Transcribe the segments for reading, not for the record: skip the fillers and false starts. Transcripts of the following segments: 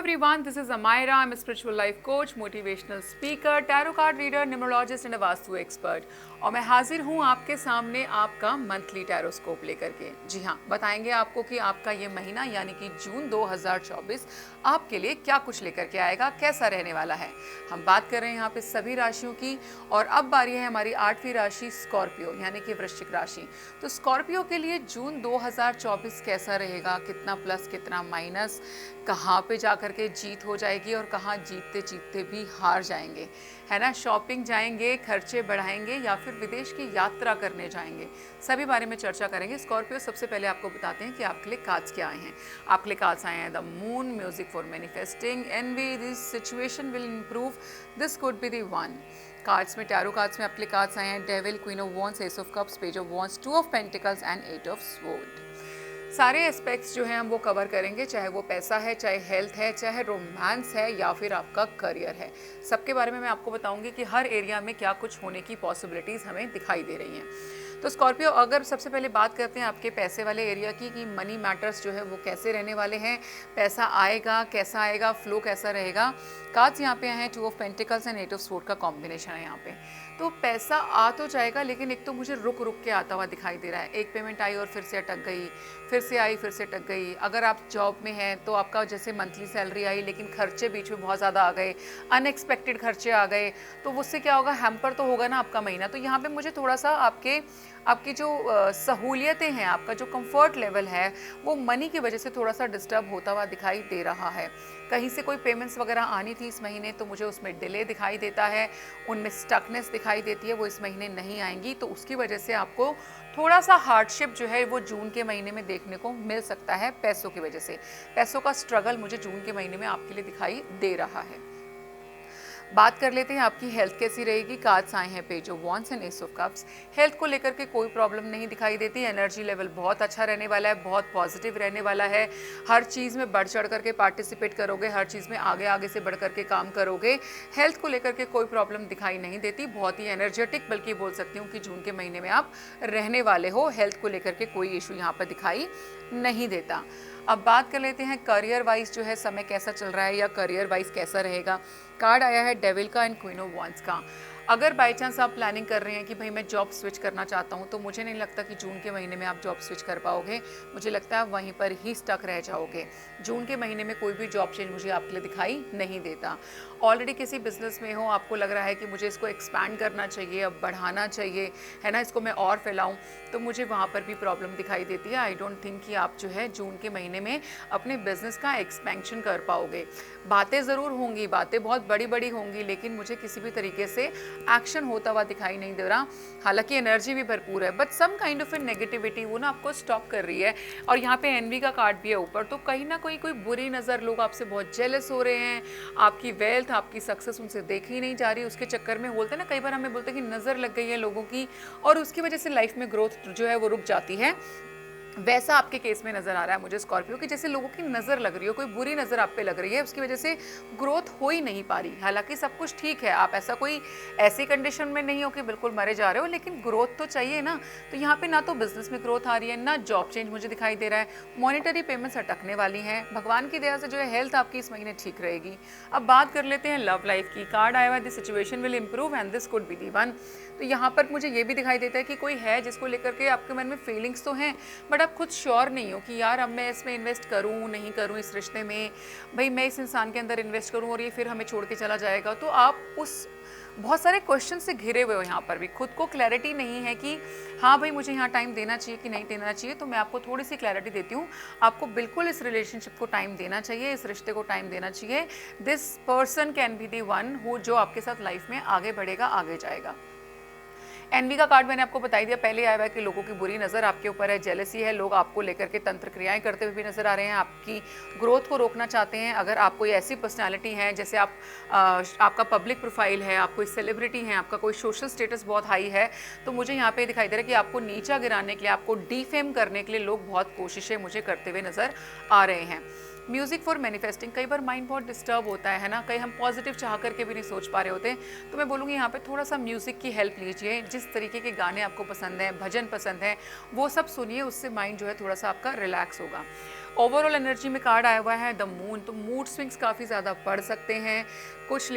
everyone, this is Amira. I'm a spiritual life coach, motivational speaker, tarot card reader, numerologist and a vastu expert. और मैं हाजिर हूँ आपके सामने आपका मंथली टैरोस्कोप लेकर के। जी हाँ, बताएंगे आपको कि आपका ये महीना यानी कि जून 2024 आपके लिए क्या कुछ लेकर के आएगा, कैसा रहने वाला है। हम बात कर रहे हैं यहाँ पे सभी राशियों की और अब बारी है हमारी 8वीं राशि स्कॉर्पियो यानी कि वृश्चिक राशि। तो स्कॉर्पियो के लिए जून 2024 कैसा रहेगा, कितना प्लस कितना माइनस, कहाँ पे जाकर के जीत हो जाएगी और कहाँ जीतते जीतते भी हार जाएंगे, है ना। शॉपिंग जाएंगे, खर्चे बढ़ाएंगे या फिर विदेश की यात्रा करने जाएंगे, सभी बारे में चर्चा करेंगे। स्कॉर्पियो, सबसे पहले आपको बताते हैं कि आपके लिए कार्ड्स क्या आए हैं। आपके लिए कार्ड्स आए हैं the moon, music for manifesting, envy, this situation will improve, this could be the one. Cards में, टैरो कार्ड्स में आपके लिए कार्ड्स आए हैं devil, queen of wands, ace of cups, page of wands, two of pentacles and eight of sword. सारे aspects जो हैं हम वो कवर करेंगे, चाहे वो पैसा है, चाहे हेल्थ है, चाहे रोमांस है या फिर आपका करियर है। सबके बारे में मैं आपको बताऊंगी कि हर एरिया में क्या कुछ होने की पॉसिबिलिटीज़ हमें दिखाई दे रही हैं। तो स्कॉर्पियो, अगर सबसे पहले बात करते हैं आपके पैसे वाले एरिया की कि मनी मैटर्स जो है वो कैसे रहने वाले हैं, पैसा आएगा, कैसा आएगा, फ्लो कैसा रहेगा। कार्ड्स यहाँ पे आए हैं two of pentacles and eight of sword का कॉम्बिनेशन है यहाँ पे। तो पैसा आ तो जाएगा, लेकिन एक तो मुझे रुक रुक के आता हुआ दिखाई दे रहा है। एक पेमेंट आई और फिर से अटक गई, फिर से आई फिर से अटक गई। अगर आप जॉब में हैं तो आपका जैसे मंथली सैलरी आई लेकिन खर्चे बीच में बहुत ज़्यादा आ गए, अनएक्सपेक्टेड खर्चे आ गए, तो उससे क्या होगा, हैम्पर तो होगा ना आपका महीना। तो यहाँ पे मुझे थोड़ा सा आपकी जो सहूलियतें हैं, आपका जो कंफर्ट लेवल है वो मनी की वजह से थोड़ा सा डिस्टर्ब होता हुआ दिखाई दे रहा है। कहीं से कोई पेमेंट्स वगैरह आनी थी इस महीने तो मुझे उसमें डिले दिखाई देता है, उनमें स्टकनेस दिखाई देती है, वो इस महीने नहीं आएंगी। तो उसकी वजह से आपको थोड़ा सा हार्डशिप जो है वो जून के महीने में देखने को मिल सकता है पैसों की वजह से। पैसों का स्ट्रगल मुझे जून के महीने में आपके लिए दिखाई दे रहा है। बात कर लेते हैं आपकी हेल्थ कैसी रहेगी। कार्ड्स आए हैं page of wands and S of cups. Health को लेकर के कोई प्रॉब्लम नहीं दिखाई देती। एनर्जी लेवल बहुत अच्छा रहने वाला है, बहुत पॉजिटिव रहने वाला है। हर चीज़ में बढ़ चढ़ करके पार्टिसिपेट करोगे, हर चीज़ में आगे आगे से बढ़ करके काम करोगे। हेल्थ को लेकर के कोई प्रॉब्लम दिखाई नहीं देती, बहुत ही एनर्जेटिक बल्कि बोल सकती हूँ कि जून के महीने में आप रहने वाले हो। हेल्थ को लेकर के कोई इशू यहाँ पर दिखाई नहीं देता। अब बात कर लेते हैं करियर वाइज जो है समय कैसा चल रहा है या करियर वाइज कैसा रहेगा। कार्ड आया है डेविल का एंड क्वीन ऑफ वॉन्ड्स का। अगर बाई चांस आप प्लानिंग कर रहे हैं कि भाई मैं जॉब स्विच करना चाहता हूं, तो मुझे नहीं लगता कि जून के महीने में आप जॉब स्विच कर पाओगे। मुझे लगता है आप वहीं पर ही स्टक रह जाओगे। जून के महीने में कोई भी जॉब चेंज मुझे आपके लिए दिखाई नहीं देता। ऑलरेडी किसी बिजनेस में हो, आपको लग रहा है कि मुझे इसको एक्सपैंड करना चाहिए, अब बढ़ाना चाहिए, है ना, इसको मैं और फैलाऊं, तो मुझे वहाँ पर भी प्रॉब्लम दिखाई देती है। आई डोंट थिंक कि आप जो है जून के महीने में अपने बिजनेस का एक्सपेंशन कर पाओगे। बातें ज़रूर होंगी, बातें बहुत बड़ी बड़ी होंगी, लेकिन मुझे किसी भी तरीके से एक्शन होता हुआ दिखाई नहीं दे रहा। हालांकि एनर्जी भी भरपूर है, but some kind of a negativity वो ना आपको स्टॉप कर रही है। और यहाँ पे एनवी का कार्ड भी है ऊपर, तो कहीं ना कोई बुरी नज़र, लोग आपसे बहुत जेलस हो रहे हैं। आपकी वेल्थ, आपकी सक्सेस उनसे देखी नहीं जा रही, उसके चक्कर में बोलते हैं ना, कई बार हमें बोलते हैं कि नज़र लग गई है लोगों की और उसकी वजह से लाइफ में ग्रोथ जो है वो रुक जाती है। वैसा आपके केस में नजर आ रहा है मुझे स्कॉर्पियो की, जैसे लोगों की नज़र लग रही हो, कोई बुरी नज़र आप पे लग रही है, उसकी वजह से ग्रोथ हो ही नहीं पा रही। हालांकि सब कुछ ठीक है, आप ऐसी कंडीशन में नहीं हो कि बिल्कुल मरे जा रहे हो, लेकिन ग्रोथ तो चाहिए ना। तो यहाँ पे ना तो बिजनेस में ग्रोथ आ रही है, ना जॉब चेंज मुझे दिखाई दे रहा है। मॉनिटरी पेमेंट्स अटकने वाली हैं। भगवान की दया से जो है हेल्थ आपकी इस महीने ठीक रहेगी। अब बात कर लेते हैं लव लाइफ की। कार्ड आया हुआ this situation will improve and this could be the one. तो यहाँ पर मुझे ये भी दिखाई देता है कि कोई है जिसको लेकर के आपके मन में फीलिंग्स तो हैं, बट आप खुद श्योर नहीं हो कि यार अब मैं इसमें इन्वेस्ट करूँ नहीं करूँ, इस रिश्ते में भाई मैं इस इंसान के अंदर इन्वेस्ट करूँ और ये फिर हमें छोड़ के चला जाएगा। तो आप उस बहुत सारे क्वेश्चन से घिरे हुए हो। यहाँ पर भी खुद को क्लैरिटी नहीं है कि हाँ भाई मुझे यहाँ टाइम देना चाहिए कि नहीं देना चाहिए। तो मैं आपको थोड़ी सी क्लैरिटी देती हूँ, आपको बिल्कुल इस रिलेशनशिप को टाइम देना चाहिए, इस रिश्ते को टाइम देना चाहिए। This person can be the one who जो आपके साथ लाइफ में आगे बढ़ेगा, आगे जाएगा। एनवी का कार्ड मैंने आपको बताई दिया पहले आया हुआ है कि लोगों की बुरी नज़र आपके ऊपर है, जेलसी है, लोग आपको लेकर के तंत्र क्रियाएं करते हुए भी नजर आ रहे हैं, आपकी ग्रोथ को रोकना चाहते हैं। अगर आप कोई ऐसी पर्सनालिटी है, जैसे आपका पब्लिक प्रोफाइल है, आप कोई सेलिब्रिटी हैं, आपका कोई सोशल स्टेटस बहुत हाई है, तो मुझे यहाँ पे दिखाई दे रहा है कि आपको नीचा गिराने के लिए, आपको डिफेम करने के लिए लोग बहुत कोशिशें मुझे करते हुए नजर आ रहे हैं। म्यूजिक फॉर मैनिफेस्टिंग, कई बार माइंड बहुत डिस्टर्ब होता है ना, कई हम पॉजिटिव चाह करके भी नहीं सोच पा रहे होते, तो मैं बोलूँगी यहाँ पे थोड़ा सा म्यूजिक की हेल्प लीजिए। जिस तरीके के गाने आपको पसंद हैं, भजन पसंद है, वो सब सुनिए, उससे माइंड जो है थोड़ा सा आपका रिलैक्स होगा। ओवरऑल एनर्जी में कार्ड आया हुआ है द मून, तो मूड स्विंग्स काफ़ी ज़्यादा बढ़ सकते हैं। कुछ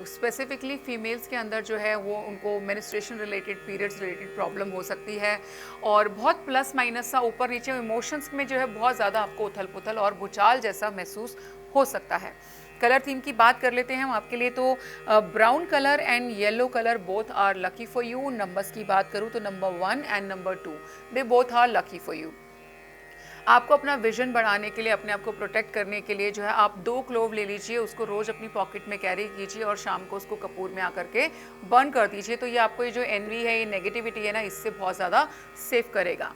स्पेसिफिकली फीमेल्स के अंदर जो है वो उनको menstruation related, periods related problem हो सकती है, और बहुत प्लस माइनस सा ऊपर नीचे इमोशंस में जो है बहुत ज़्यादा आपको उथल पुथल और भूचाल जैसा महसूस हो सकता है। कलर थीम की बात कर लेते हैं हम आपके लिए, तो brown colour and yellow colour both are lucky for you. Numbers की बात करूँ तो number 1 and number 2 they both are lucky for you. आपको अपना विजन बढ़ाने के लिए, अपने आप को प्रोटेक्ट करने के लिए जो है आप 2 क्लोव ले लीजिए, उसको रोज़ अपनी पॉकेट में कैरी कीजिए और शाम को उसको कपूर में आकर के बर्न कर दीजिए। तो ये आपको ये जो एनवी है, ये नेगेटिविटी है ना, इससे बहुत ज़्यादा सेव करेगा।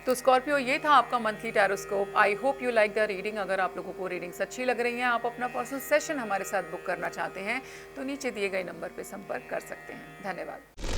तो स्कॉर्पियो, ये था आपका monthly tarotscope. I hope you like the reading. अगर आप लोगों को रीडिंग्स अच्छी लग रही हैं, आप अपना पर्सनल सेशन हमारे साथ बुक करना चाहते हैं, तो नीचे दिए गए नंबर पर संपर्क कर सकते हैं। धन्यवाद।